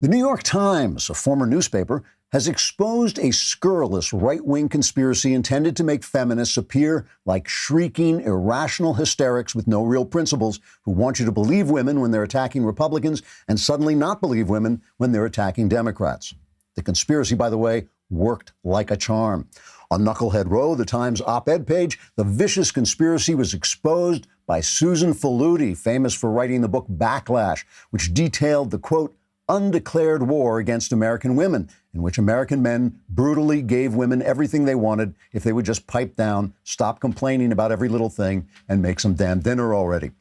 The New York Times, a former newspaper, has exposed a scurrilous right-wing conspiracy intended to make feminists appear like shrieking, irrational hysterics with no real principles who want you to believe women when they're attacking Republicans and suddenly not believe women when they're attacking Democrats. The conspiracy, by the way, worked like a charm. On Knucklehead Row, the Times op-ed page, the vicious conspiracy was exposed by Susan Faludi, famous for writing the book Backlash, which detailed the, quote, undeclared war against American women, in which American men brutally gave women everything they wanted if they would just pipe down, stop complaining about every little thing, and make some damn dinner already.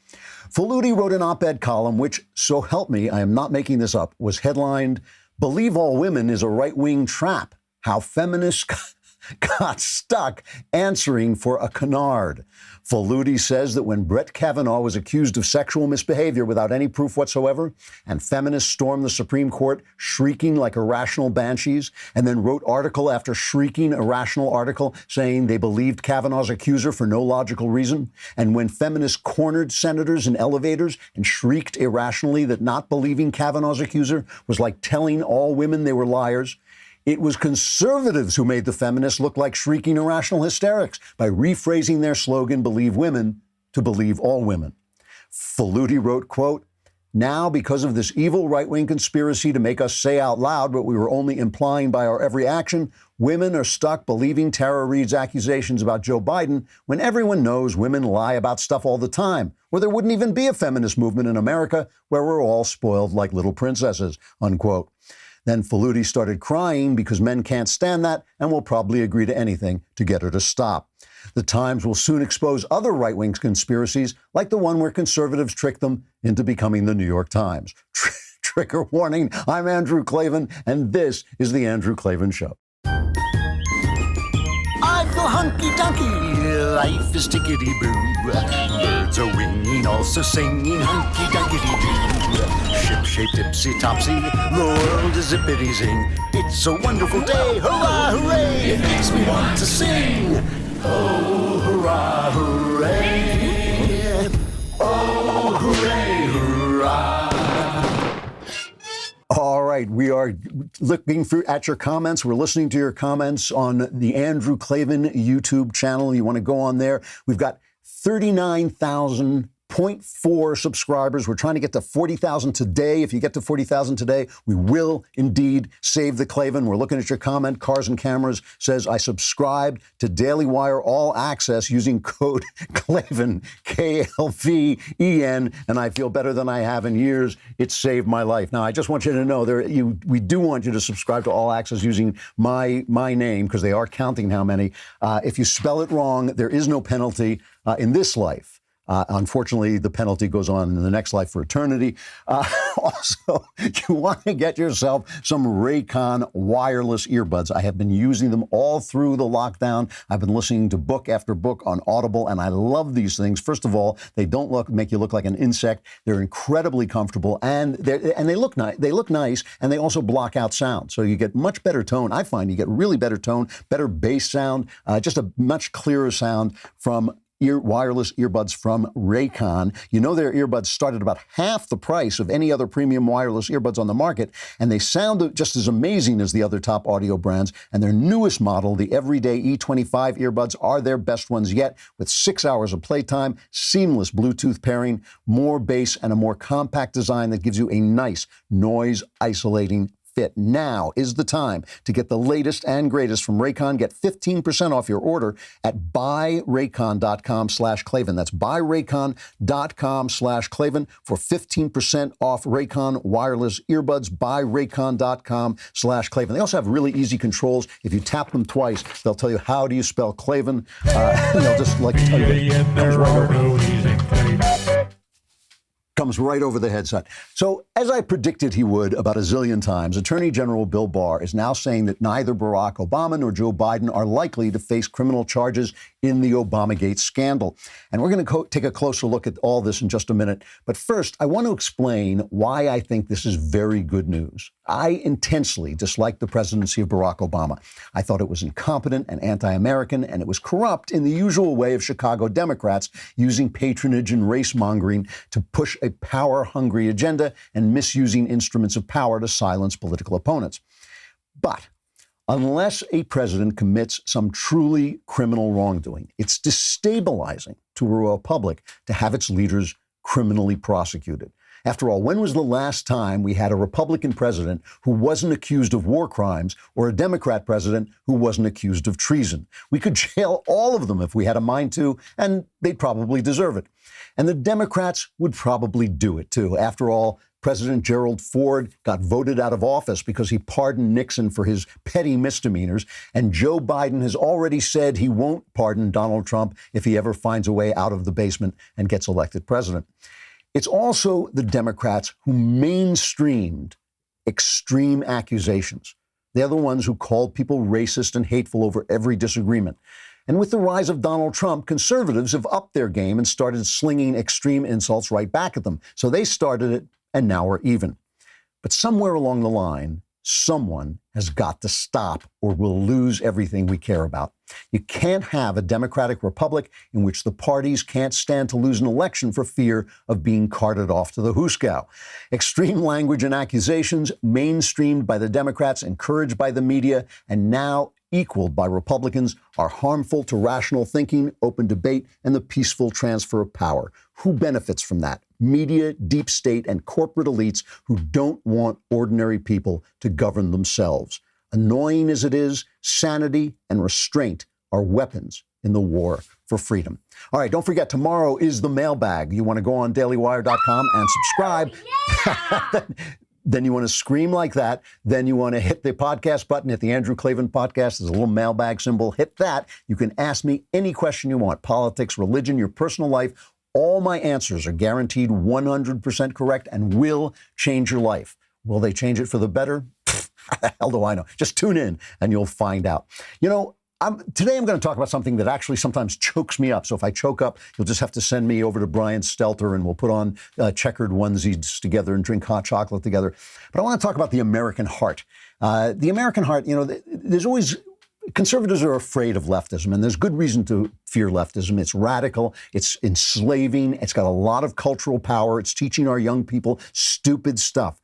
Faludi wrote an op-ed column which, so help me, I am not making this up, was headlined, "Believe All Women is a Right-Wing Trap. How Feminists got stuck answering for a canard." Faludi says that when Brett Kavanaugh was accused of sexual misbehavior without any proof whatsoever, and feminists stormed the Supreme Court shrieking like irrational banshees, and then wrote article after shrieking irrational article saying they believed Kavanaugh's accuser for no logical reason, and when feminists cornered senators in elevators and shrieked irrationally that not believing Kavanaugh's accuser was like telling all women they were liars, it was conservatives who made the feminists look like shrieking irrational hysterics by rephrasing their slogan, "Believe women," to "Believe all women." Faludi wrote, quote, "Now, because of this evil right-wing conspiracy to make us say out loud what we were only implying by our every action, women are stuck believing Tara Reade's accusations about Joe Biden when everyone knows women lie about stuff all the time, or there wouldn't even be a feminist movement in America where we're all spoiled like little princesses," unquote. Then Faludi started crying because men can't stand that and will probably agree to anything to get her to stop. The Times will soon expose other right-wing conspiracies like the one where conservatives tricked them into becoming the New York Times. Trigger warning, I'm Andrew Klavan, and this is The Andrew Klavan Show. I feel hunky-dunky, life is tickety-boo. Birds are winging, also singing hunky-dunky-doo. Ship-shaped, ipsy-topsy, the world is zippity-zing. It's a wonderful day, hurrah, hooray! It makes me want to sing. Oh, hurrah, hooray! Oh, hooray, hurrah! All right, we are looking at your comments. We're listening to your comments on the Andrew Klavan YouTube channel. You want to go on there. We've got 39,000.4 subscribers. We're trying to get to 40,000 today. If you get to 40,000 today, we will indeed save the Klavan. We're looking at your comment. Cars and Cameras says, I subscribed to Daily Wire All Access using code Klavan, KLVEN, and I feel better than I have in years. It saved my life. Now, I just want you to know we do want you to subscribe to All Access using my name, because they are counting how many. If you spell it wrong, there is no penalty in this life. Unfortunately, the penalty goes on in the next life for eternity. Also, you want to get yourself some Raycon wireless earbuds. I have been using them all through the lockdown. I've been listening to book after book on Audible, and I love these things. First of all, they don't make you look like an insect. They're incredibly comfortable, and they look nice. They look nice, and they also block out sound, so you get much better tone. I find you get really better tone, better bass sound, just a much clearer sound from wireless earbuds from Raycon. You know, their earbuds start at about half the price of any other premium wireless earbuds on the market, and they sound just as amazing as the other top audio brands. And their newest model, the Everyday E25 earbuds, are their best ones yet, with 6 hours of playtime, seamless Bluetooth pairing, more bass, and a more compact design that gives you a nice noise-isolating fit. Now is the time to get the latest and greatest from Raycon. Get 15% off your order at buyraycon.com/Klavan. That's buyraycon.com/Klavan for 15% off Raycon wireless earbuds. Buyraycon.com/Klavan. They also have really easy controls. If you tap them twice, they'll tell you, how do you spell Klavan? And they'll just tell you. Comes right over the headset. So, as I predicted he would about a zillion times, Attorney General Bill Barr is now saying that neither Barack Obama nor Joe Biden are likely to face criminal charges in the Obamagate scandal. And we're going to take a closer look at all this in just a minute. But first, I want to explain why I think this is very good news. I intensely disliked the presidency of Barack Obama. I thought it was incompetent and anti-American, and it was corrupt in the usual way of Chicago Democrats using patronage and race-mongering to push a power-hungry agenda and misusing instruments of power to silence political opponents. But unless a president commits some truly criminal wrongdoing, it's destabilizing to a republic to have its leaders criminally prosecuted. After all, when was the last time we had a Republican president who wasn't accused of war crimes or a Democrat president who wasn't accused of treason? We could jail all of them if we had a mind to, and they'd probably deserve it. And the Democrats would probably do it, too. After all, President Gerald Ford got voted out of office because he pardoned Nixon for his petty misdemeanors, and Joe Biden has already said he won't pardon Donald Trump if he ever finds a way out of the basement and gets elected president. It's also the Democrats who mainstreamed extreme accusations. They're the ones who called people racist and hateful over every disagreement. And with the rise of Donald Trump, conservatives have upped their game and started slinging extreme insults right back at them. So they started it, and now we're even. But somewhere along the line, someone has got to stop, or we'll lose everything we care about. You can't have a democratic republic in which the parties can't stand to lose an election for fear of being carted off to the hoosegow. Extreme language and accusations, mainstreamed by the Democrats, encouraged by the media, and now equaled by Republicans, are harmful to rational thinking, open debate, and the peaceful transfer of power. Who benefits from that? Media, deep state, and corporate elites who don't want ordinary people to govern themselves. Annoying as it is, sanity and restraint are weapons in the war for freedom. All right, don't forget, tomorrow is the mailbag. You want to go on dailywire.com and subscribe. Yeah! Then you want to scream like that. Then you want to hit the podcast button, hit the Andrew Klavan podcast. There's a little mailbag symbol. Hit that. You can ask me any question you want. Politics, religion, your personal life. All my answers are guaranteed 100% correct and will change your life. Will they change it for the better? How the hell do I know? Just tune in and you'll find out. You know, today I'm going to talk about something that actually sometimes chokes me up. So if I choke up, you'll just have to send me over to Brian Stelter and we'll put on checkered onesies together and drink hot chocolate together. But I want to talk about the American heart. The American heart, you know, there's always... Conservatives are afraid of leftism, and there's good reason to fear leftism. It's radical, it's enslaving, it's got a lot of cultural power, it's teaching our young people stupid stuff.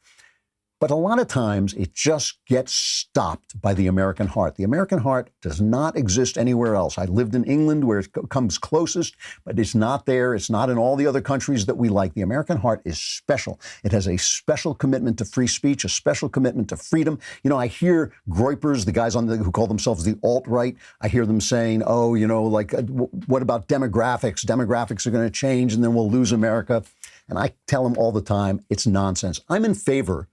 But a lot of times it just gets stopped by the American heart. The American heart does not exist anywhere else. I lived in England where it comes closest, but it's not there. It's not in all the other countries that we like. The American heart is special. It has a special commitment to free speech, a special commitment to freedom. You know, I hear groypers, the guys who call themselves the alt-right, I hear them saying, oh, you know, like, what about demographics? Demographics are going to change and then we'll lose America. And I tell them all the time, it's nonsense. I'm in favor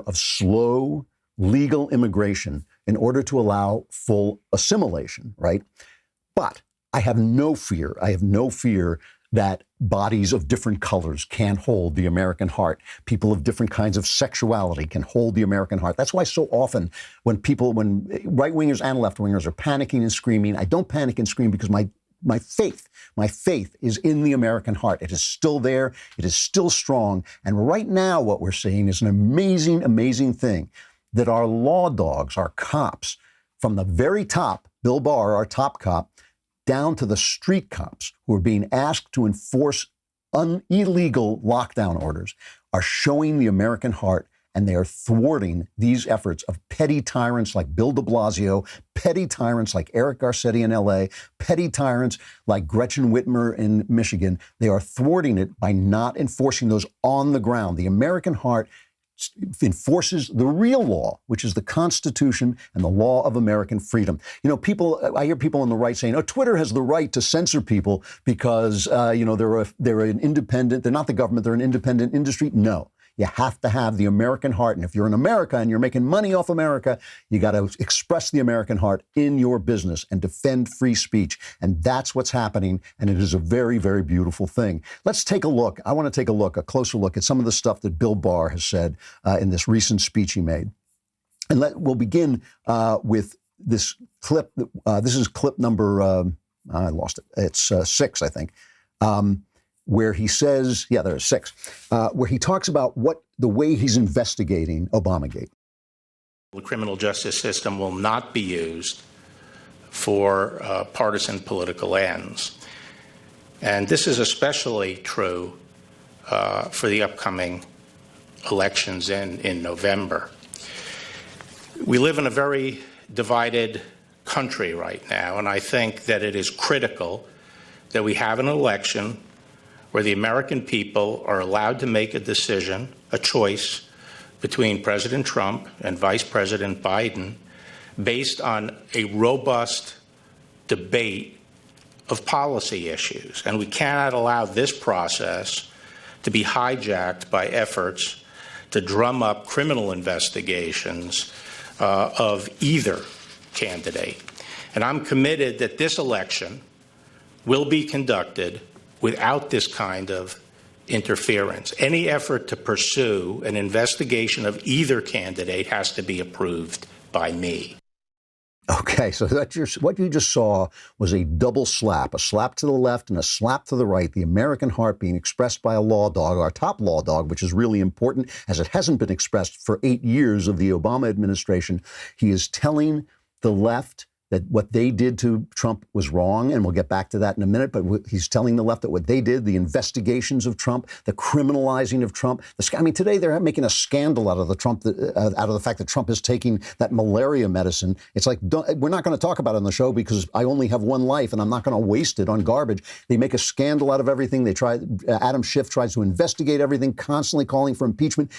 of slow, legal immigration in order to allow full assimilation, right? But I have no fear that bodies of different colors can't hold the American heart. People of different kinds of sexuality can hold the American heart. That's why so often when right-wingers and left-wingers are panicking and screaming, I don't panic and scream because my faith is in the American heart. It is still there. It is still strong. And right now, what we're seeing is an amazing, amazing thing that our law dogs, our cops, from the very top, Bill Barr, our top cop, down to the street cops who are being asked to enforce illegal lockdown orders, are showing the American heart. And they are thwarting these efforts of petty tyrants like Bill de Blasio, petty tyrants like Eric Garcetti in L.A., petty tyrants like Gretchen Whitmer in Michigan. They are thwarting it by not enforcing those on the ground. The American heart enforces the real law, which is the Constitution and the law of American freedom. You know, I hear people on the right saying, oh, Twitter has the right to censor people because, you know, they're an independent, they're not the government, they're an independent industry. No. You have to have the American heart. And if you're in America and you're making money off America, you got to express the American heart in your business and defend free speech. And that's what's happening. And it is a very, very beautiful thing. Let's take a look. I want to take a closer look at some of the stuff that Bill Barr has said in this recent speech he made. And we'll begin with this clip. This is clip number, I lost it. It's 6, I think. Where he says, there's 6, where he talks about the way he's investigating Obamagate. The criminal justice system will not be used for partisan political ends. And this is especially true for the upcoming elections in November. We live in a very divided country right now, and I think that it is critical that we have an election where the American people are allowed to make a decision, a choice between President Trump and Vice President Biden based on a robust debate of policy issues. And we cannot allow this process to be hijacked by efforts to drum up criminal investigations of either candidate. And I'm committed that this election will be conducted without this kind of interference. Any effort to pursue an investigation of either candidate has to be approved by me. Okay, so what you just saw was a double slap, a slap to the left and a slap to the right, the American heart being expressed by a law dog, our top law dog, which is really important as it hasn't been expressed for 8 years of the Obama administration. He is telling the left that what they did to Trump was wrong, and we'll get back to that in a minute, but he's telling the left that what they did, the investigations of Trump, the criminalizing of Trump, I mean, today they're making a scandal out of the fact that Trump is taking that malaria medicine. It's like, we're not going to talk about it on the show because I only have one life and I'm not going to waste it on garbage. They make a scandal out of everything. Adam Schiff tries to investigate everything, constantly calling for impeachment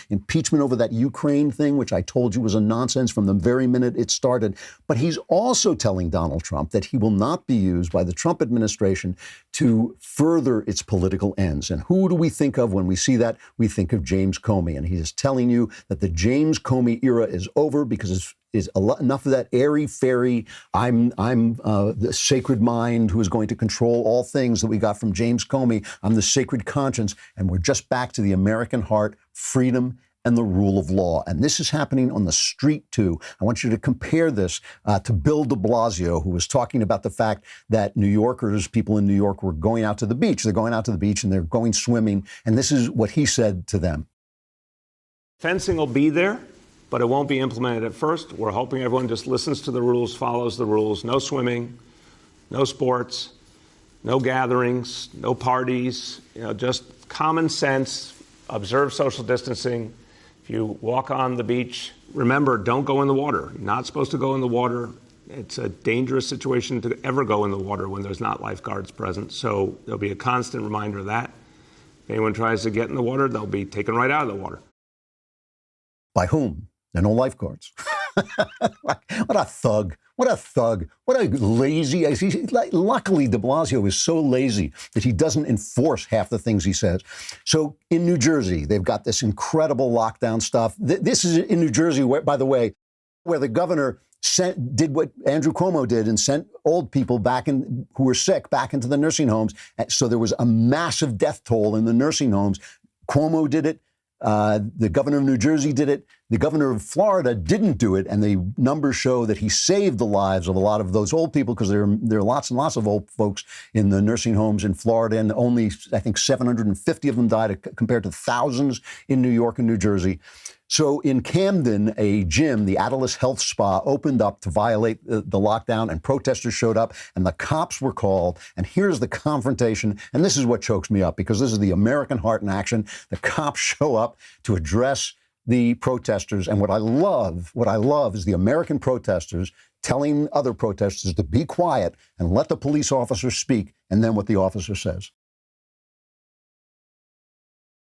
over that Ukraine thing, which I told you was a nonsense from the very minute it started. But he's also telling Donald Trump that he will not be used by the Trump administration to further its political ends. And who do we think of when we see that? We think of James Comey. And he is telling you that the James Comey era is over because enough of that airy-fairy, I'm the sacred mind who is going to control all things that we got from James Comey. I'm the sacred conscience. And we're just back to the American heart, freedom, and the rule of law. And this is happening on the street, too. I want you to compare this to Bill de Blasio, who was talking about the fact that New Yorkers, people in New York, were going out to the beach. They're going out to the beach and they're going swimming. And this is what he said to them. Fencing will be there, but it won't be implemented at first. We're hoping everyone just listens to the rules, follows the rules. No swimming, no sports, no gatherings, no parties, just common sense, observe social distancing. If you walk on the beach, remember, don't go in the water. You're not supposed to go in the water. It's a dangerous situation to ever go in the water when there's not lifeguards present. So there'll be a constant reminder of that. If anyone tries to get in the water, they'll be taken right out of the water. By whom? There are no lifeguards. What a thug. What a thug. What a lazy. Luckily, de Blasio is so lazy that he doesn't enforce half the things he says. So in New Jersey, they've got this incredible lockdown stuff. This is in New Jersey, by the way, where the governor did what Andrew Cuomo did and sent old people who were sick back into the nursing homes. So there was a massive death toll in the nursing homes. Cuomo did it. The governor of New Jersey did it. The governor of Florida didn't do it. And the numbers show that he saved the lives of a lot of those old people because there are lots and lots of old folks in the nursing homes in Florida. And only, I think, 750 of them died compared to thousands in New York and New Jersey. So in Camden, a gym, the Atlas Health Spa, opened up to violate the lockdown, and protesters showed up and the cops were called. And here's the confrontation. And this is what chokes me up because this is the American heart in action. The cops show up to address the protesters. And what I love is the American protesters telling other protesters to be quiet and let the police officer speak, and then what the officer says.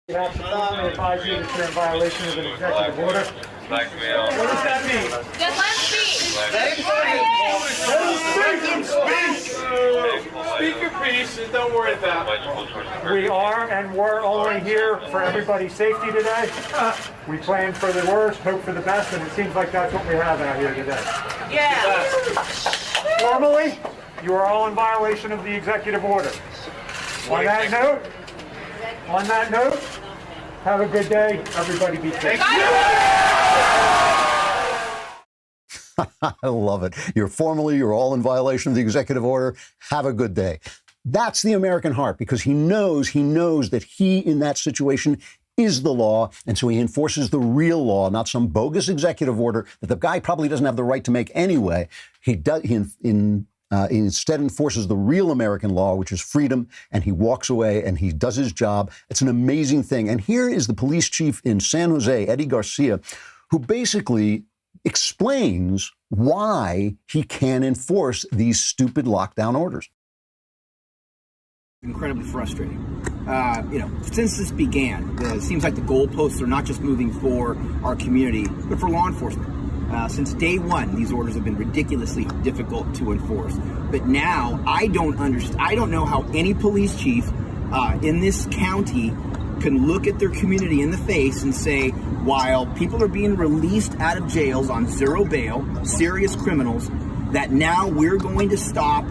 You have to formally advise you that you're in violation of an executive order. What does that mean? Just let him speak. Speak your piece and don't worry about it. We are and we're only here for everybody's safety today. We plan for the worst, hope for the best, and it seems like that's what we have out here today. Yeah. Formally, you are all in violation of the executive order. On that note, have a good day. Everybody be safe. I love it. You're all in violation of the executive order. Have a good day. That's the American heart, because he knows that he, in that situation, is the law, and so he enforces the real law, not some bogus executive order that the guy probably doesn't have the right to make anyway. In He instead enforces the real American law, which is freedom, and he walks away and he does his job. It's an amazing thing. And here is the police chief in San Jose, Eddie Garcia, who basically explains why he can enforce these stupid lockdown orders. Incredibly frustrating. Since this began, it seems like the goalposts are not just moving for our community, but for law enforcement. Since day one, these orders have been ridiculously difficult to enforce. But now, I don't know how any police chief in this county can look at their community in the face and say, while people are being released out of jails on zero bail, serious criminals, that now we're going to stop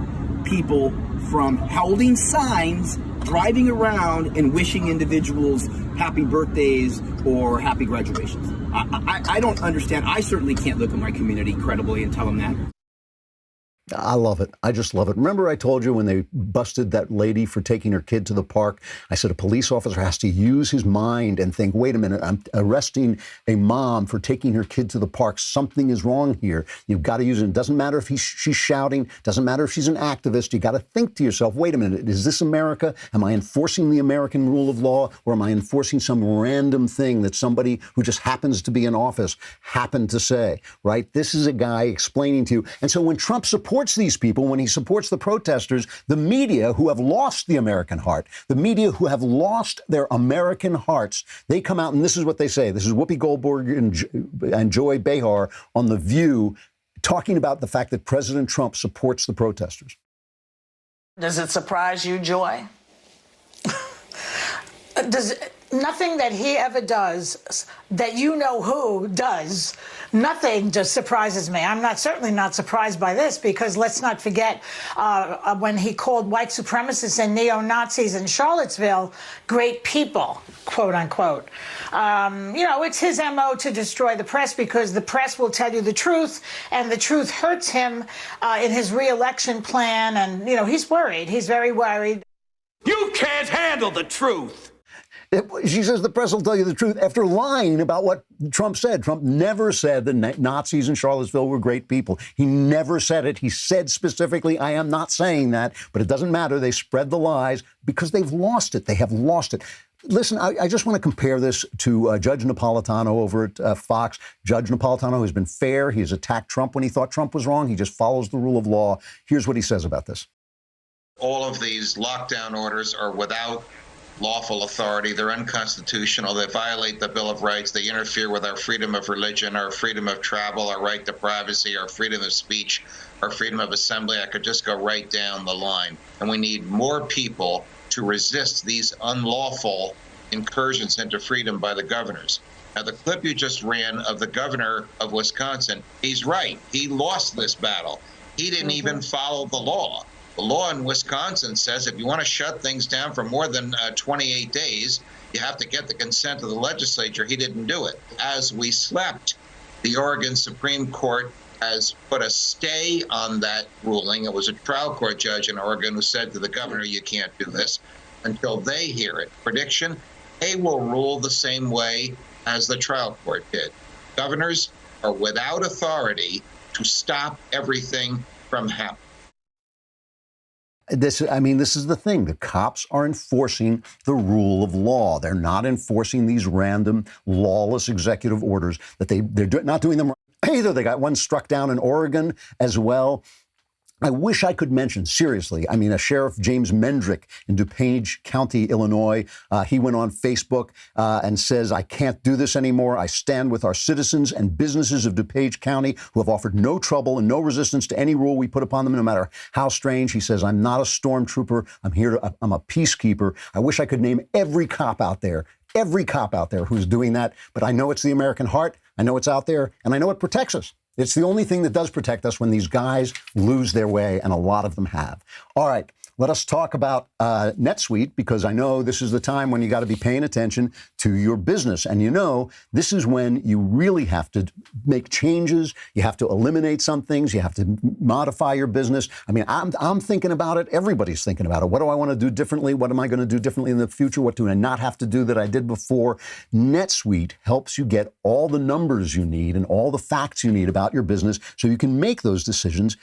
people from holding signs, driving around, and wishing individuals happy birthdays or happy graduations. I don't understand. I certainly can't look at my community credibly and tell them that. I love it. I just love it. Remember I told you when they busted that lady for taking her kid to the park? I said a police officer has to use his mind and think, wait a minute, I'm arresting a mom for taking her kid to the park. Something is wrong here. You've got to use it. It doesn't matter if she's shouting. Doesn't matter if she's an activist. You got to think to yourself, wait a minute, is this America? Am I enforcing the American rule of law, or am I enforcing some random thing that somebody who just happens to be in office happened to say, right? This is a guy explaining to you. And so when Trump supports these people, when he supports the protesters, the media who have lost the American heart, the media who have lost their American hearts, they come out and this is what they say. This is Whoopi Goldberg and Joy Behar on The View talking about the fact that President Trump supports the protesters. Does it surprise you, Joy? Nothing that he ever does, that you know who does, nothing just surprises me. I'm certainly not surprised by this, because let's not forget when he called white supremacists and neo-Nazis in Charlottesville great people, quote unquote. It's his MO to destroy the press, because the press will tell you the truth, and the truth hurts him in his re-election plan. And, he's worried. He's very worried. You can't handle the truth. She says the press will tell you the truth after lying about what Trump said. Trump never said the Nazis in Charlottesville were great people. He never said it. He said specifically, I am not saying that, but it doesn't matter. They spread the lies because they've lost it. They have lost it. Listen, I just want to compare this to Judge Napolitano over at Fox. Judge Napolitano has been fair. He has attacked Trump when he thought Trump was wrong. He just follows the rule of law. Here's what he says about this. All of these lockdown orders are without lawful authority. They're unconstitutional. They violate the Bill of Rights. They interfere with our freedom of religion, our freedom of travel, our right to privacy, our freedom of speech, our freedom of assembly. I could just go right down the line. And we need more people to resist these unlawful incursions into freedom by the governors. Now, the clip you just ran of the governor of Wisconsin, he's right. He lost this battle. He didn't even follow the law. The law in Wisconsin says if you want to shut things down for more than 28 days, you have to get the consent of the legislature. He didn't do it. As we slept, the Oregon Supreme Court has put a stay on that ruling. It was a trial court judge in Oregon who said to the governor, you can't do this until they hear it. Prediction, they will rule the same way as the trial court did. Governors are without authority to stop everything from happening. This is the thing. The cops are enforcing the rule of law. They're not enforcing these random, lawless executive orders that they're not doing them either. They got one struck down in Oregon as well. I wish I could mention, seriously, a Sheriff James Mendrick in DuPage County, Illinois, he went on Facebook and says, I can't do this anymore. I stand with our citizens and businesses of DuPage County who have offered no trouble and no resistance to any rule we put upon them, no matter how strange. He says, I'm not a stormtrooper. I'm a peacekeeper. I wish I could name every cop out there who's doing that. But I know it's the American heart. I know it's out there, and I know it protects us. It's the only thing that does protect us when these guys lose their way, and a lot of them have. All right, let us talk about NetSuite, because I know this is the time when you got to be paying attention to your business. And this is when you really have to make changes. You have to eliminate some things. You have to modify your business. I'm thinking about it. Everybody's thinking about it. What do I want to do differently? What am I going to do differently in the future? What do I not have to do that I did before? NetSuite helps you get all the numbers you need and all the facts you need about your business so you can make those decisions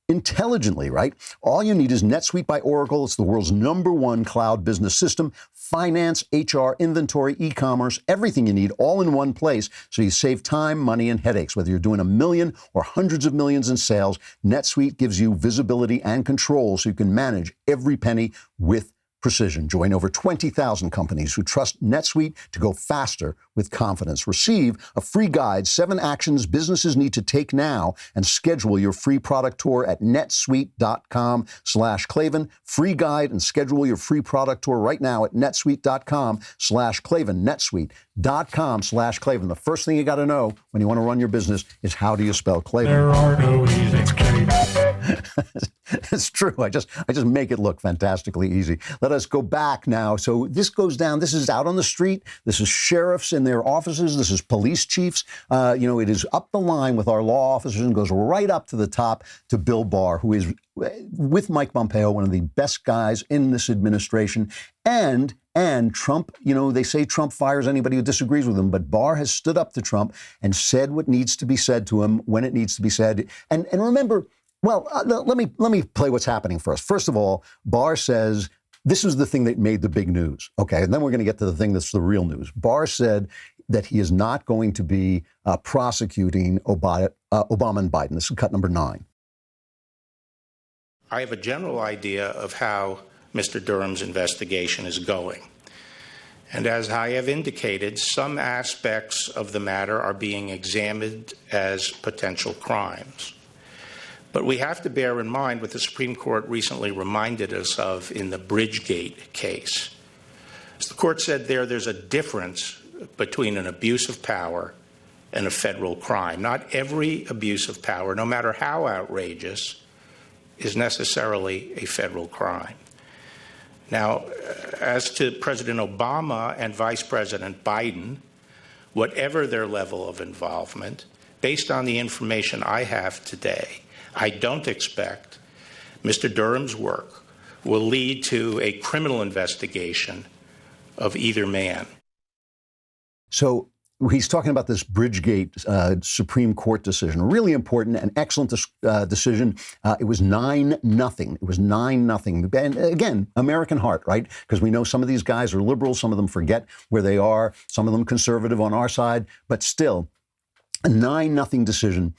intelligently, right? All you need is NetSuite by Oracle. It's the world's #1 cloud business system. Finance, HR, inventory, e-commerce, everything you need all in one place. So you save time, money, and headaches. Whether you're doing $1 million or hundreds of millions in sales, NetSuite gives you visibility and control so you can manage every penny with precision. Join over 20,000 companies who trust NetSuite to go faster with confidence. Receive a free guide, 7 actions businesses need to take now, and schedule your free product tour at netsuite.com/Klavan. Free guide and schedule your free product tour right now at netsuite.com/Klavan. netsuite.com/Klavan. The first thing you got to know when you want to run your business is how do you spell Klavan? There are no easy It's true. I just make it look fantastically easy. Let us go back now. So this goes down. This is out on the street. This is sheriffs in their offices. This is police chiefs. It is up the line with our law officers and goes right up to the top to Bill Barr, who is, with Mike Pompeo, one of the best guys in this administration. And Trump, they say Trump fires anybody who disagrees with him, but Barr has stood up to Trump and said what needs to be said to him when it needs to be said. And remember, let me play what's happening first. First of all, Barr says this is the thing that made the big news. Okay, and then we're going to get to the thing that's the real news. Barr said that he is not going to be prosecuting Obama and Biden. This is cut number 9. I have a general idea of how Mr. Durham's investigation is going. And as I have indicated, some aspects of the matter are being examined as potential crimes. But we have to bear in mind what the Supreme Court recently reminded us of in the Bridgegate case. As the court said there's a difference between an abuse of power and a federal crime. Not every abuse of power, no matter how outrageous, is necessarily a federal crime. Now, as to President Obama and Vice President Biden, whatever their level of involvement, based on the information I have today, I don't expect Mr. Durham's work will lead to a criminal investigation of either man. So he's talking about this Bridgegate Supreme Court decision, really important and excellent decision. It was 9-0. It was 9-0. And again, American heart, right? Because we know some of these guys are liberals. Some of them forget where they are. Some of them conservative on our side. But still, a 9-0 decision,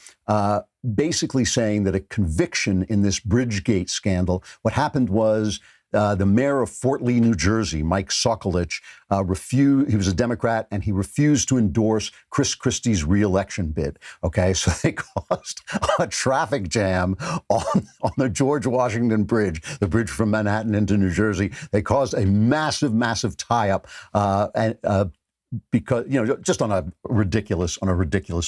basically saying that a conviction in this Bridgegate scandal, what happened was the mayor of Fort Lee, New Jersey, Mike Sokolich, refused. He was a Democrat, and he refused to endorse Chris Christie's reelection bid. Okay, so they caused a traffic jam on the George Washington Bridge, the bridge from Manhattan into New Jersey. They caused a massive tie-up, because, just on a ridiculous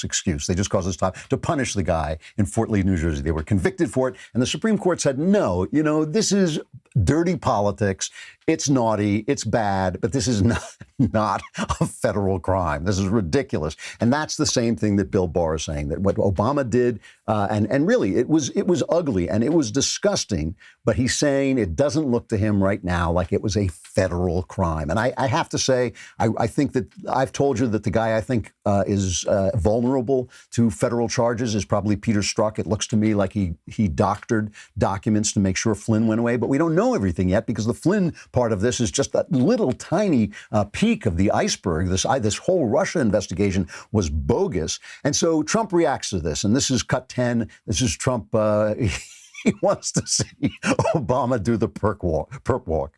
excuse. They just caused this time to punish the guy in Fort Lee, New Jersey. They were convicted for it, and the Supreme Court said, no, this is dirty politics. It's naughty. It's bad, but this is not a federal crime. This is ridiculous. And that's the same thing that Bill Barr is saying, that what Obama did, and really it was ugly and it was disgusting, but he's saying it doesn't look to him right now like it was a federal crime. And I have to say, I think that I've told you that the guy I think is vulnerable to federal charges is probably Peter Strzok. It looks to me like he doctored documents to make sure Flynn went away, but we don't know everything yet because the Flynn part of this is just that little tiny peak of the iceberg. This whole Russia investigation was bogus. And so Trump reacts to this, and this is cut 10. This is Trump. He wants to see Obama do the perp walk.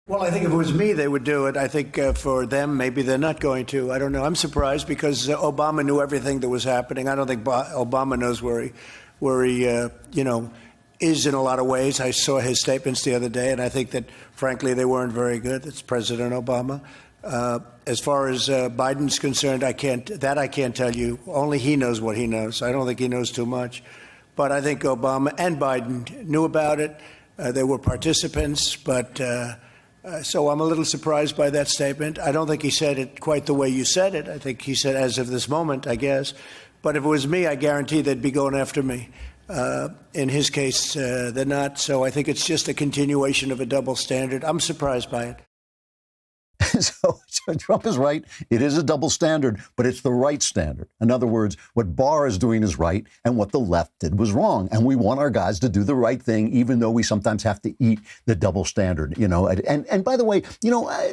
Well, I think if it was me, they would do it. I think for them, maybe they're not going to. I don't know. I'm surprised because Obama knew everything that was happening. I don't think Obama knows where he is in a lot of ways. I saw his statements the other day, and I think that, frankly, they weren't very good. It's President Obama. As far as Biden's concerned, I can't tell you. Only he knows what he knows. I don't think he knows too much. But I think Obama and Biden knew about it. They were participants, but so I'm a little surprised by that statement. I don't think he said it quite the way you said it. I think he said, as of this moment, I guess. But if it was me, I guarantee they'd be going after me. In his case, they're not. So I think it's just a continuation of a double standard. I'm surprised by it. So Trump is right. It is a double standard, but it's the right standard. In other words, what Barr is doing is right, and what the left did was wrong. And we want our guys to do the right thing, even though we sometimes have to eat the double standard. And by the way,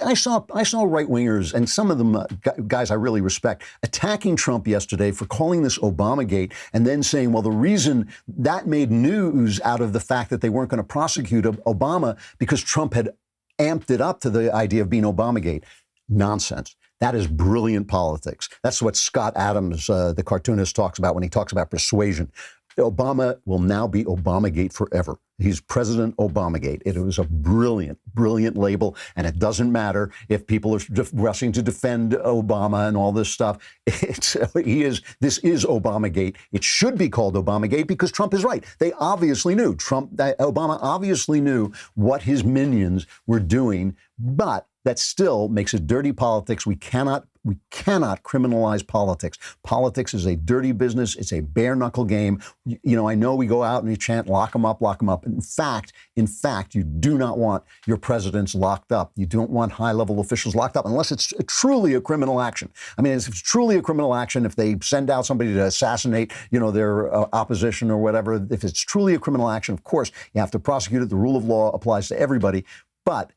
I saw right wingers, and some of them guys I really respect, attacking Trump yesterday for calling this Obamagate, and then saying, well, the reason that made news out of the fact that they weren't going to prosecute Obama because Trump had amped it up to the idea of being Obamagate. Nonsense. That is brilliant politics. That's what Scott Adams, the cartoonist, talks about when he talks about persuasion. Obama will now be Obamagate forever. He's President Obamagate. It was a brilliant, brilliant label, and it doesn't matter if people are rushing to defend Obama and all this stuff. This is Obamagate. It should be called Obamagate because Trump is right. They obviously knew. Obama obviously knew what his minions were doing, but that still makes it dirty politics. We cannot criminalize politics. Politics is a dirty business. It's a bare knuckle game. I know we go out and we chant, lock them up, lock them up. In fact, you do not want your presidents locked up. You don't want high-level officials locked up unless it's truly a criminal action. I mean, if it's truly a criminal action, if they send out somebody to assassinate, their opposition or whatever, if it's truly a criminal action, of course, you have to prosecute it. The rule of law applies to everybody. But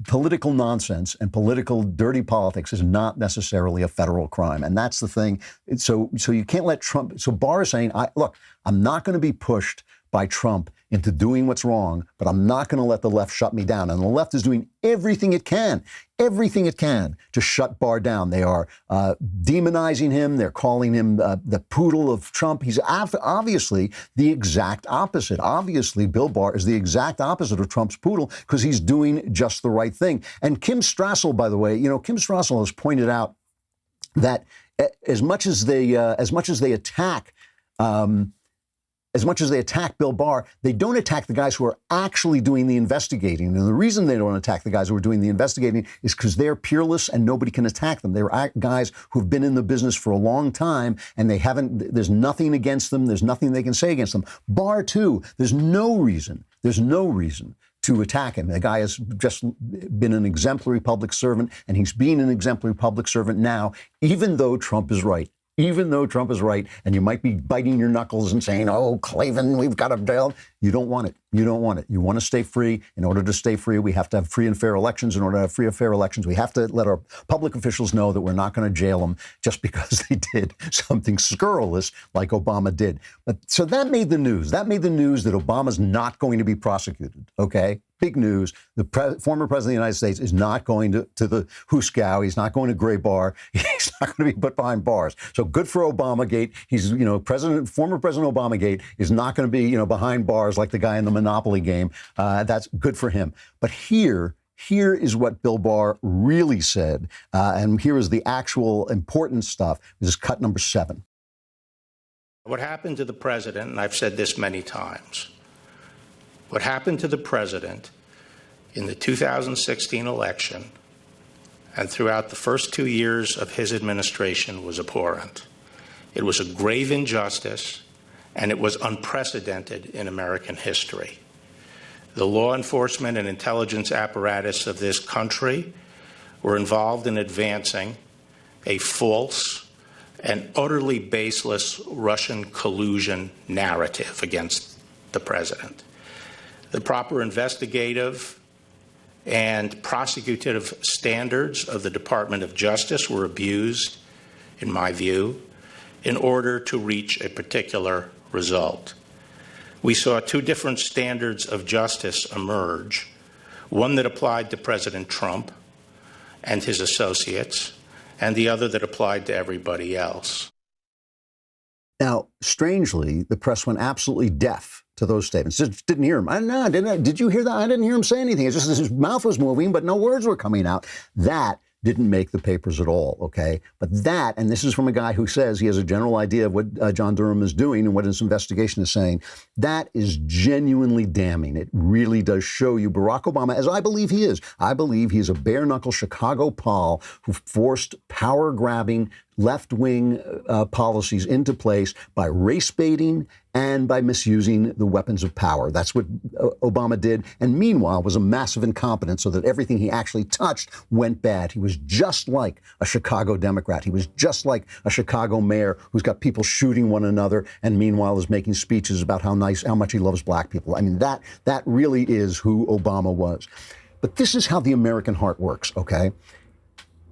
political nonsense and political dirty politics is not necessarily a federal crime. And that's the thing. So you can't let Trump. So Barr is saying, look, I'm not going to be pushed by Trump into doing what's wrong, but I'm not going to let the left shut me down. And the left is doing everything it can to shut Barr down. They are demonizing him. They're calling him the poodle of Trump. He's obviously the exact opposite. Obviously, Bill Barr is the exact opposite of Trump's poodle because he's doing just the right thing. And Kim Strassel, by the way, Kim Strassel has pointed out that as much as they attack Bill Barr, they don't attack the guys who are actually doing the investigating. And the reason they don't attack the guys who are doing the investigating is because they're peerless and nobody can attack them. They're guys who've been in the business for a long time and there's nothing against them. There's nothing they can say against them. Barr, too, there's no reason to attack him. The guy has just been an exemplary public servant, and he's being an exemplary public servant now, even though Trump is right. And you might be biting your knuckles and saying, oh, Klavan, we've got to bail. You don't want it. You want to stay free. In order to stay free, we have to have free and fair elections. In order to have free and fair elections, we have to let our public officials know that we're not going to jail them just because they did something scurrilous like Obama did. So that made the news. That made the news that Obama's not going to be prosecuted, okay? Big news. The former president of the United States is not going to the Huskow. He's not going to Gray Bar. He's not going to be put behind bars. So good for Obamagate. He's, former President Obamagate is not going to be, behind bars like the guy in the Monopoly game. That's good for him. But here is what Bill Barr really said. And here is the actual important stuff. This is cut number 7. What happened to the president, and I've said this many times, what happened to the president in the 2016 election and throughout the first 2 years of his administration was abhorrent. It was a grave injustice, and it was unprecedented in American history. The law enforcement and intelligence apparatus of this country were involved in advancing a false and utterly baseless Russian collusion narrative against the president. The proper investigative and prosecutive standards of the Department of Justice were abused, in my view, in order to reach a particular result. We saw 2 different standards of justice emerge, one that applied to President Trump and his associates, and the other that applied to everybody else. Now, strangely, the press went absolutely deaf to those statements. Just didn't hear him. Did you hear that? I didn't hear him say anything. It's just his mouth was moving, but no words were coming out. That didn't make the papers at all, okay? But that, and this is from a guy who says he has a general idea of what John Durham is doing and what his investigation is saying, that is genuinely damning. It really does show you Barack Obama, as I believe he is. I believe he's a bare-knuckle Chicago Paul who forced power-grabbing left-wing policies into place by race baiting and by misusing the weapons of power. That's what Obama did. And meanwhile, was a massive incompetence so that everything he actually touched went bad. He was just like a Chicago Democrat. He was just like a Chicago mayor who's got people shooting one another and meanwhile is making speeches about how much he loves black people. I mean, that really is who Obama was. But this is how the American heart works, okay?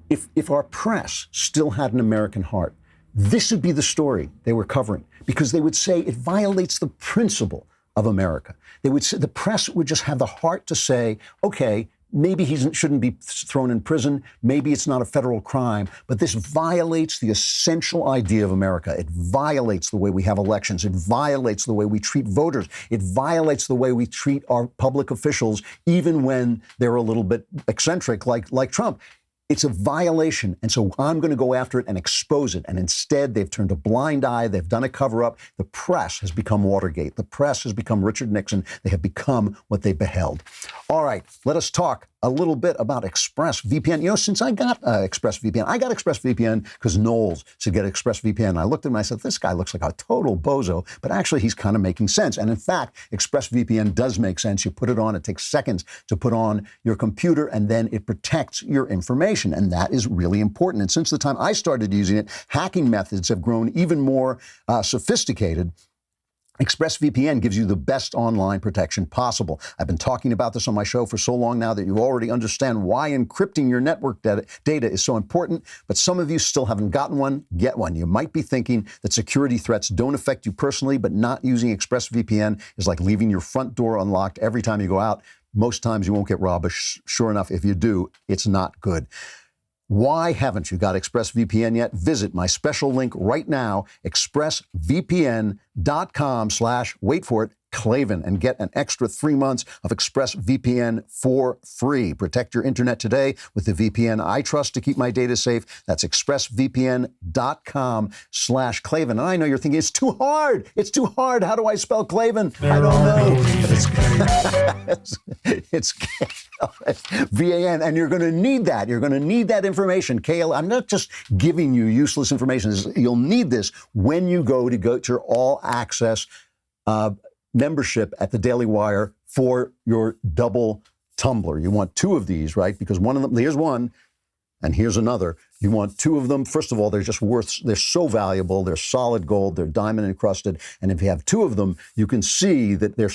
If our press still had an American heart, this would be the story they were covering, because they would say it violates the principle of America. They would say, the press would just have the heart to say, okay, maybe he shouldn't be thrown in prison. Maybe it's not a federal crime, but this violates the essential idea of America. It violates the way we have elections. It violates the way we treat voters. It violates the way we treat our public officials, even when they're a little bit eccentric, like Trump. It's a violation, and so I'm going to go after it and expose it. And instead, they've turned a blind eye. They've done a cover-up. The press has become Watergate. The press has become Richard Nixon. They have become what they beheld. All right, let us talk a little bit about ExpressVPN. You know, since I got ExpressVPN, I got ExpressVPN because Knowles said get ExpressVPN. I looked at him and I said, this guy looks like a total bozo, but actually he's kind of making sense. And in fact, ExpressVPN does make sense. You put it on, it takes seconds to put on your computer, and then it protects your information. And that is really important. And since the time I started using it, hacking methods have grown even more sophisticated. ExpressVPN gives you the best online protection possible. I've been talking about this on my show for so long now that you already understand why encrypting your network data is so important, but some of you still haven't gotten one. Get one. You might be thinking that security threats don't affect you personally, but not using ExpressVPN is like leaving your front door unlocked every time you go out. Most times you won't get robbed, but sure enough, if you do, it's not good. Why haven't you got ExpressVPN yet? Visit my special link right now, expressvpn.com/wait for it, Klavan, and get an extra 3 months of ExpressVPN for free. Protect your internet today with the VPN I trust to keep my data safe. That's expressvpn.com/Klavan. And I know you're thinking, it's too hard. It's too hard. How do I spell Klavan? I don't know. It's VAN, and you're going to need that. You're going to need that information. I'm not just giving you useless information. You'll need this when you go to your all-access membership at the Daily Wire for your double tumbler. You want two of these, right? Because one of them, here's one, and here's another. You want two of them. First of all, they're so valuable. They're solid gold. They're diamond encrusted. And if you have two of them, you can see that they're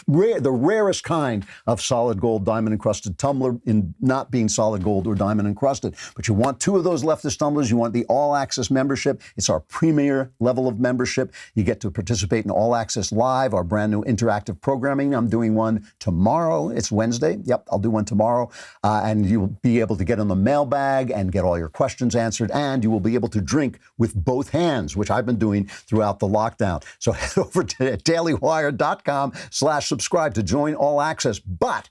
rare, the rarest kind of solid gold, diamond encrusted tumbler in not being solid gold or diamond encrusted. But you want two of those leftist tumblers. You want the all access membership. It's our premier level of membership. You get to participate in All Access Live, our brand new interactive programming. I'm doing one tomorrow. It's Wednesday. Yep, I'll do one tomorrow. And you'll be able to get in the mailbag and get all your questions answered, and you will be able to drink with both hands, which I've been doing throughout the lockdown. So head over to dailywire.com/subscribe to join All Access. But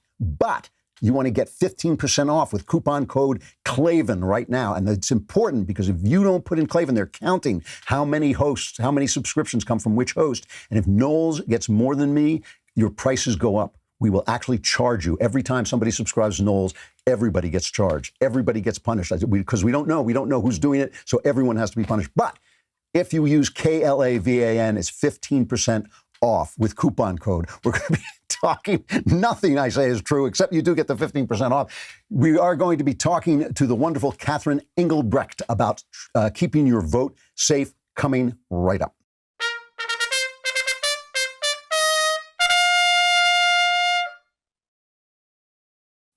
you want to get 15% off with coupon code Klavan right now. And it's important because if you don't put in Klavan, they're counting how many hosts, how many subscriptions come from which host. And if Knowles gets more than me, your prices go up. We will actually charge you. Every time somebody subscribes to Knowles, everybody gets charged. Everybody gets punished because we don't know who's doing it, so everyone has to be punished. But if you use KLAVAN, it's 15% off with coupon code. We're going to be talking, nothing I say is true, except you do get the 15% off. We are going to be talking to the wonderful Catherine Engelbrecht about keeping your vote safe, coming right up.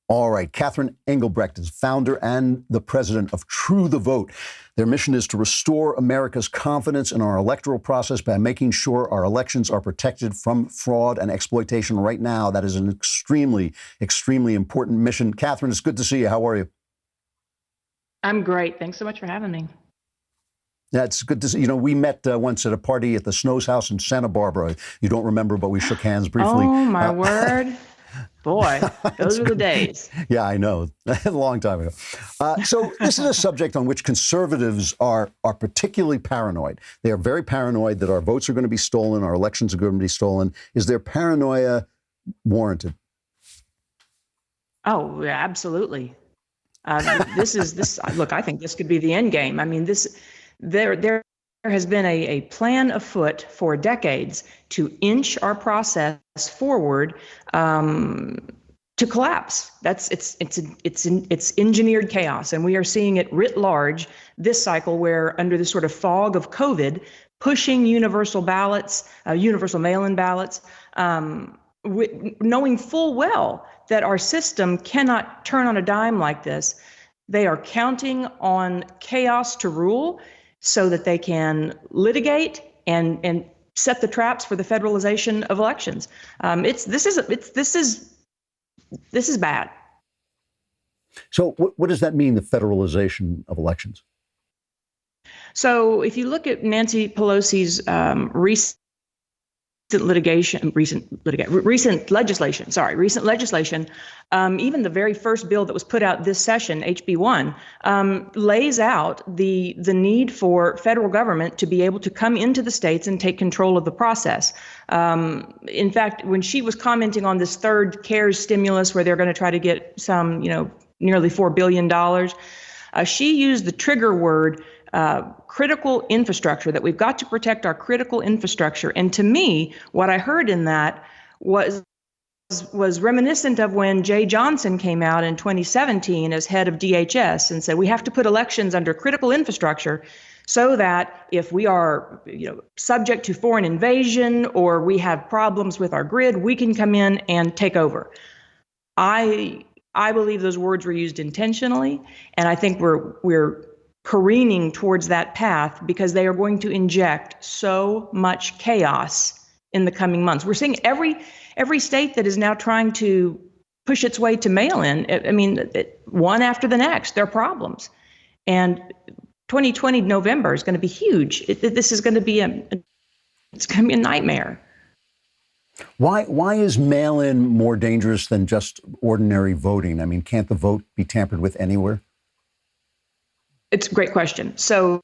All right, Catherine Engelbrecht is founder and the president of True the Vote. Their mission is to restore America's confidence in our electoral process by making sure our elections are protected from fraud and exploitation right now. That is an extremely, extremely important mission. Catherine, it's good to see you. How are you? I'm great. Thanks so much for having me. Yeah, it's good to see. You know, we met once at a party at the Snow's house in Santa Barbara. You don't remember, but we shook hands briefly. Oh, my word. Boy, those were the days. Yeah, I know. A long time ago. So this is a subject on which conservatives are particularly paranoid. They are very paranoid that our votes are going to be stolen, our elections are going to be stolen. Is their paranoia warranted? Oh, yeah, absolutely. Look, I think this could be the end game. I mean, there has been a plan afoot for decades to inch our process forward to collapse. It's engineered chaos, and we are seeing it writ large this cycle, where under this sort of fog of COVID, pushing universal ballots, universal mail-in ballots, knowing full well that our system cannot turn on a dime like this. They are counting on chaos to rule so that they can litigate and set the traps for the federalization of elections. This is bad. So what does that mean, the federalization of elections? So if you look at Nancy Pelosi's recent legislation, even the very first bill that was put out this session, HB 1, lays out the need for federal government to be able to come into the states and take control of the process. In fact, when she was commenting on this third CARES stimulus, where they're going to try to get some, nearly $4 billion, she used the trigger word, critical infrastructure, that we've got to protect our critical infrastructure. And to me, what I heard in that was reminiscent of when Jay Johnson came out in 2017 as head of DHS and said, we have to put elections under critical infrastructure so that if we are, subject to foreign invasion or we have problems with our grid, we can come in and take over. I believe those words were used intentionally, and I think we're careening towards that path because they are going to inject so much chaos in the coming months. We're seeing every state that is now trying to push its way to mail-in. I mean, one after the next, there are problems. And 2020 November is going to be huge. This is going to be a nightmare. Why is mail-in more dangerous than just ordinary voting? I mean, can't the vote be tampered with anywhere? It's a great question. So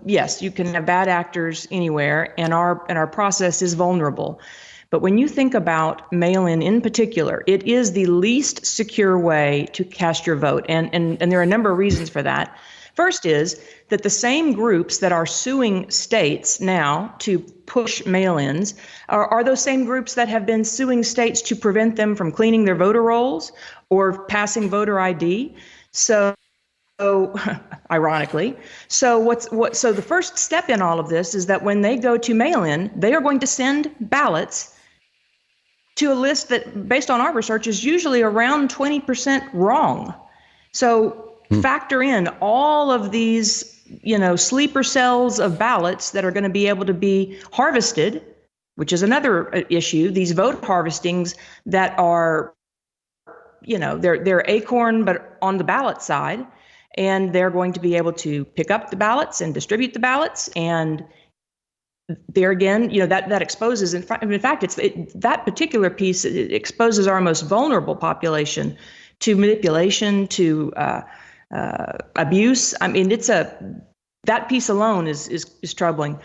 yes, you can have bad actors anywhere, and our process is vulnerable. But when you think about mail-in in particular, it is the least secure way to cast your vote. And there are a number of reasons for that. First is that the same groups that are suing states now to push mail-ins are those same groups that have been suing states to prevent them from cleaning their voter rolls or passing voter ID. So ironically, so the first step in all of this is that when they go to mail-in, they are going to send ballots to a list that, based on our research, is usually around 20% wrong. So factor in all of these, sleeper cells of ballots that are going to be able to be harvested, which is another issue. These vote harvestings that are, they're acorn, but on the ballot side. And they're going to be able to pick up the ballots and distribute the ballots. And there again, that exposes, in fact, that particular piece, it exposes our most vulnerable population to manipulation, to abuse. I mean, that piece alone is troubling.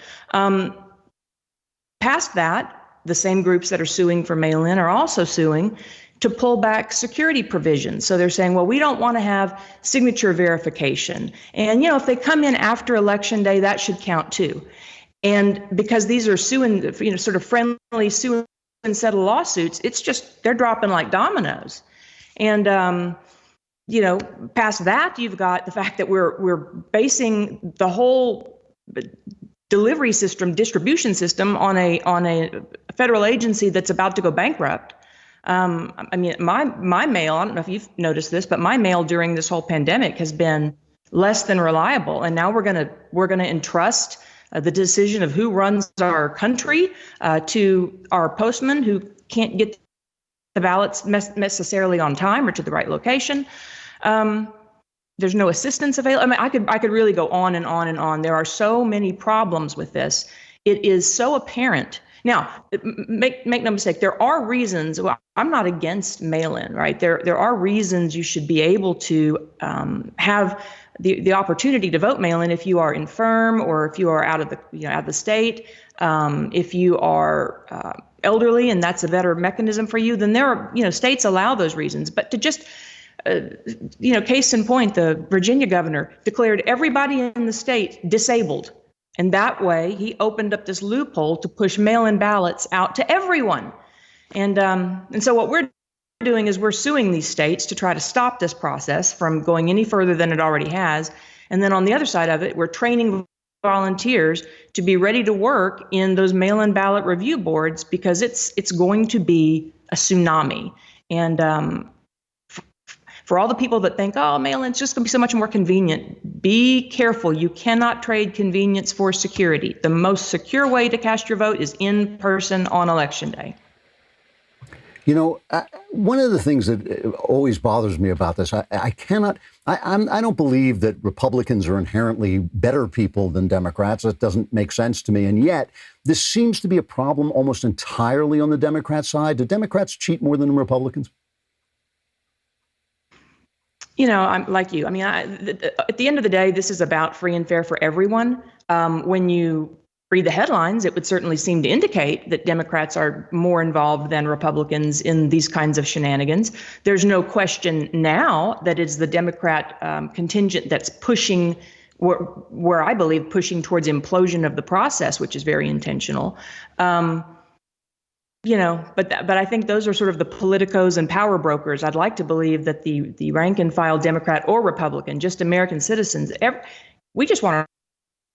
Past that, the same groups that are suing for mail-in are also suing to pull back security provisions. So they're saying, well, we don't want to have signature verification. And, if they come in after Election Day, that should count too. And because these are suing, sort of friendly suing and settle lawsuits, it's just, they're dropping like dominoes. And, past that, you've got the fact that we're basing the whole distribution system on a federal agency that's about to go bankrupt. My mail, I don't know if you've noticed this, but my mail during this whole pandemic has been less than reliable. And now we're going to entrust the decision of who runs our country to our postman who can't get the ballots necessarily on time or to the right location. There's no assistance available. I mean, I could really go on and on and on. There are so many problems with this. It is so apparent. Now, make no mistake, there are reasons. Well, I'm not against mail-in, right? There are reasons you should be able to have the opportunity to vote mail-in if you are infirm or if you are out of the state, if you are elderly and that's a better mechanism for you. Then there are states allow those reasons. But to just Case in point, the Virginia governor declared everybody in the state disabled. And that way, he opened up this loophole to push mail-in ballots out to everyone. And so what we're doing is we're suing these states to try to stop this process from going any further than it already has. And then on the other side of it, we're training volunteers to be ready to work in those mail-in ballot review boards, because it's going to be a tsunami. And for all the people that think, oh, mail-in's just going to be so much more convenient, be careful. You cannot trade convenience for security. The most secure way to cast your vote is in person on Election Day. You know, one of the things that always bothers me about this, I don't believe that Republicans are inherently better people than Democrats. That doesn't make sense to me. And yet, this seems to be a problem almost entirely on the Democrat side. Do Democrats cheat more than Republicans? I'm like you. I mean, at the end of the day, this is about free and fair for everyone. When you read the headlines, it would certainly seem to indicate that Democrats are more involved than Republicans in these kinds of shenanigans. There's no question now that it's the Democrat contingent that's pushing, where I believe pushing towards implosion of the process, which is very intentional. But I think those are sort of the politicos and power brokers. I'd like to believe that the rank and file Democrat or Republican, just American citizens, we just want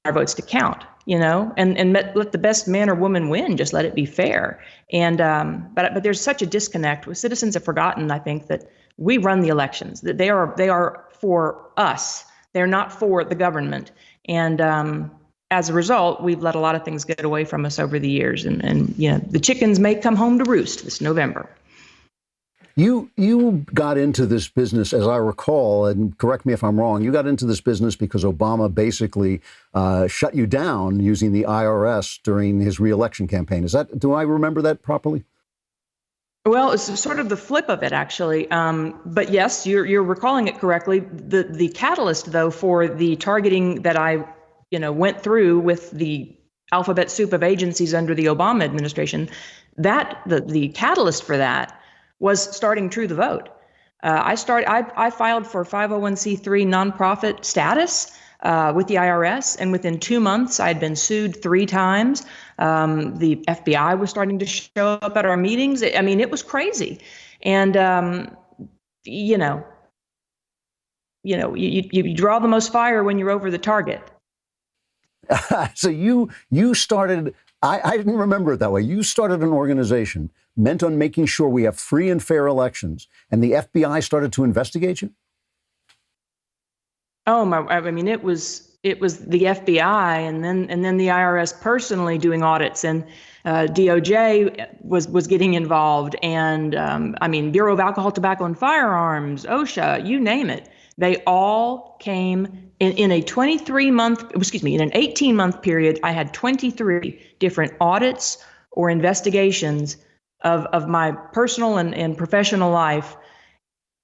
our votes to count, and let the best man or woman win. Just let it be fair. And but there's such a disconnect. Citizens have forgotten, I think, that we run the elections. That they are for us. They're not for the government. And as a result, we've let a lot of things get away from us over the years. And the chickens may come home to roost this November. You got into this business, as I recall, and correct me if I'm wrong, you got into this business because Obama basically shut you down using the IRS during his reelection campaign. Do I remember that properly? Well, it's sort of the flip of it, actually. But yes, you're recalling it correctly. The catalyst, though, for the targeting that I went through with the alphabet soup of agencies under the Obama administration, the catalyst for that was starting True the Vote. I filed for 501c3 nonprofit status with the IRS, and within 2 months, I'd been sued 3 times. The FBI was starting to show up at our meetings. It was crazy, and you draw the most fire when you're over the target. So you started. I didn't remember it that way. You started an organization meant on making sure we have free and fair elections, and the FBI started to investigate you? Oh my! It was the FBI, and then the IRS personally doing audits, and DOJ was getting involved, and Bureau of Alcohol, Tobacco, and Firearms, OSHA, you name it. They all came in an 18-month period. I had 23 different audits or investigations of my personal and professional life.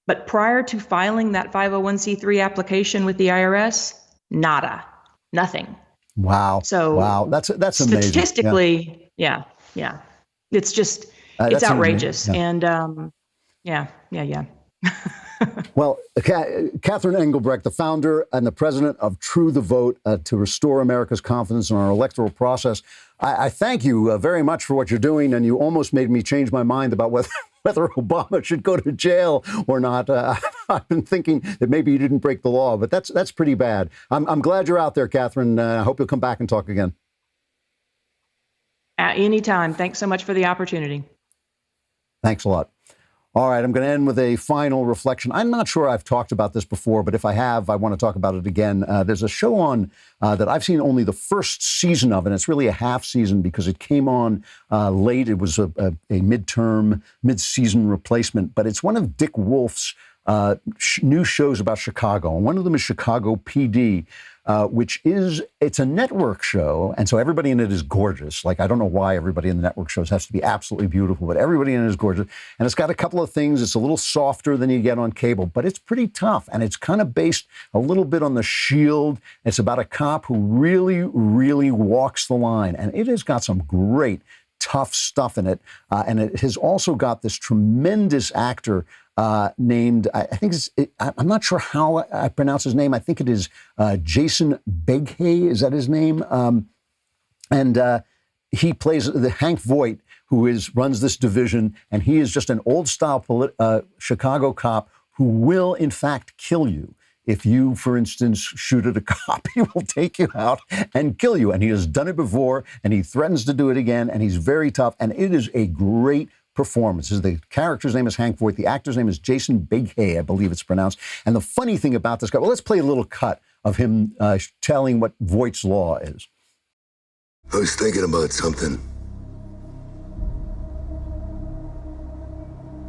But prior to filing that 501c3 application with the IRS, nada, nothing. Wow. So wow, that's amazing. Statistically, yeah. It's just it's outrageous, amazing. And yeah. Well, Catherine Engelbrecht, the founder and the president of True the Vote, to restore America's confidence in our electoral process. I thank you very much for what you're doing, and you almost made me change my mind about whether Obama should go to jail or not. I've been thinking that maybe he didn't break the law, but that's pretty bad. I'm glad you're out there, Catherine. I hope you'll come back and talk again. At any time. Thanks so much for the opportunity. Thanks a lot. All right, I'm going to end with a final reflection. I'm not sure I've talked about this before, but if I have, I want to talk about it again. There's a show on that I've seen only the first season of, and it's really a half season because it came on late. It was a mid-season replacement, but it's one of Dick Wolf's new shows about Chicago. And one of them is Chicago PD, it's a network show. And so everybody in it is gorgeous. Like, I don't know why everybody in the network shows has to be absolutely beautiful, but everybody in it is gorgeous. And it's got a couple of things. It's a little softer than you get on cable, but it's pretty tough. And it's kind of based a little bit on The Shield. It's about a cop who really, really walks the line. And it has got some great, tough stuff in it. And it has also got this tremendous actor named, I'm not sure how I pronounce his name. I think it is Jason Beghay. Is that his name? And he plays the Hank Voight, who runs this division, and he is just an old-style Chicago cop who will, in fact, kill you. If you, for instance, shoot at a cop, he will take you out and kill you. And he has done it before, and he threatens to do it again, and he's very tough. And it is a great performance. The character's name is Hank Voight. The actor's name is Jason Beghay, I believe it's pronounced. And the funny thing about this guy, well, let's play a little cut of him telling what Voight's law is. I was thinking about something.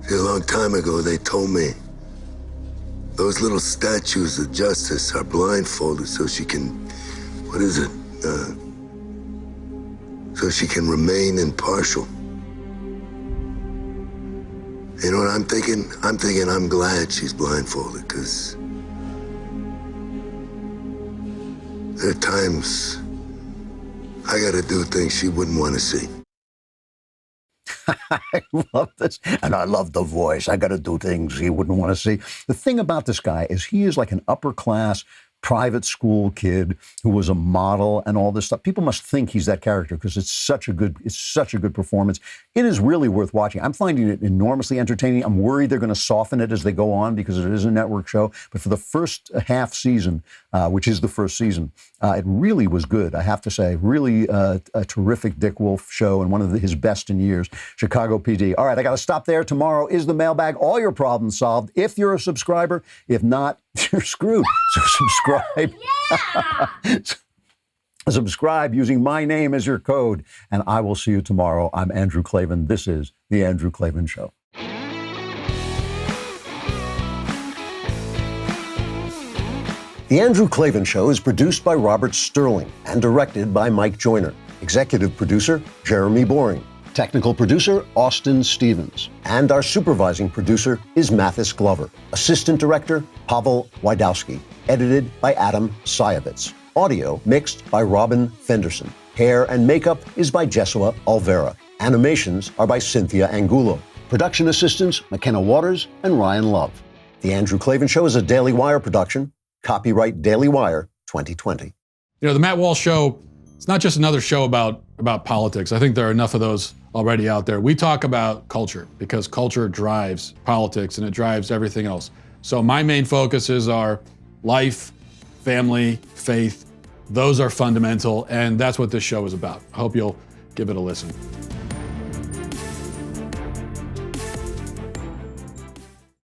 See, a long time ago, they told me those little statues of justice are blindfolded so she can, so she can remain impartial. You know what I'm thinking? I'm thinking I'm glad she's blindfolded, because there are times I gotta do things she wouldn't want to see. I love this. And I love the voice. I got to do things he wouldn't want to see. The thing about this guy is he is like an upper class private school kid who was a model and all this stuff. People must think he's that character because it's such a good performance. It is really worth watching. I'm finding it enormously entertaining. I'm worried they're going to soften it as they go on because it is a network show. But for the first half season, which is the first season, it really was good, I have to say. Really a terrific Dick Wolf show and one of his best in years. Chicago PD. All right, I got to stop there. Tomorrow is the mailbag. All your problems solved if you're a subscriber. If not, you're screwed. So subscribe. Yeah! Subscribe using my name as your code, and I will see you tomorrow. I'm Andrew Klavan. This is The Andrew Klavan Show. The Andrew Klavan Show is produced by Robert Sterling and directed by Mike Joyner. Executive producer, Jeremy Boring. Technical producer, Austin Stevens. And our supervising producer is Mathis Glover. Assistant director, Pavel Wydowski. Edited by Adam Sayevitz. Audio mixed by Robin Fenderson. Hair and makeup is by Jesua Alvera. Animations are by Cynthia Angulo. Production assistants, McKenna Waters and Ryan Love. The Andrew Klavan Show is a Daily Wire production. Copyright Daily Wire 2020. You know, the Matt Walsh Show, it's not just another show about politics. I think there are enough of those already out there. We talk about culture because culture drives politics and it drives everything else. So my main focuses are life, family, faith. Those are fundamental, and that's what this show is about. I hope you'll give it a listen.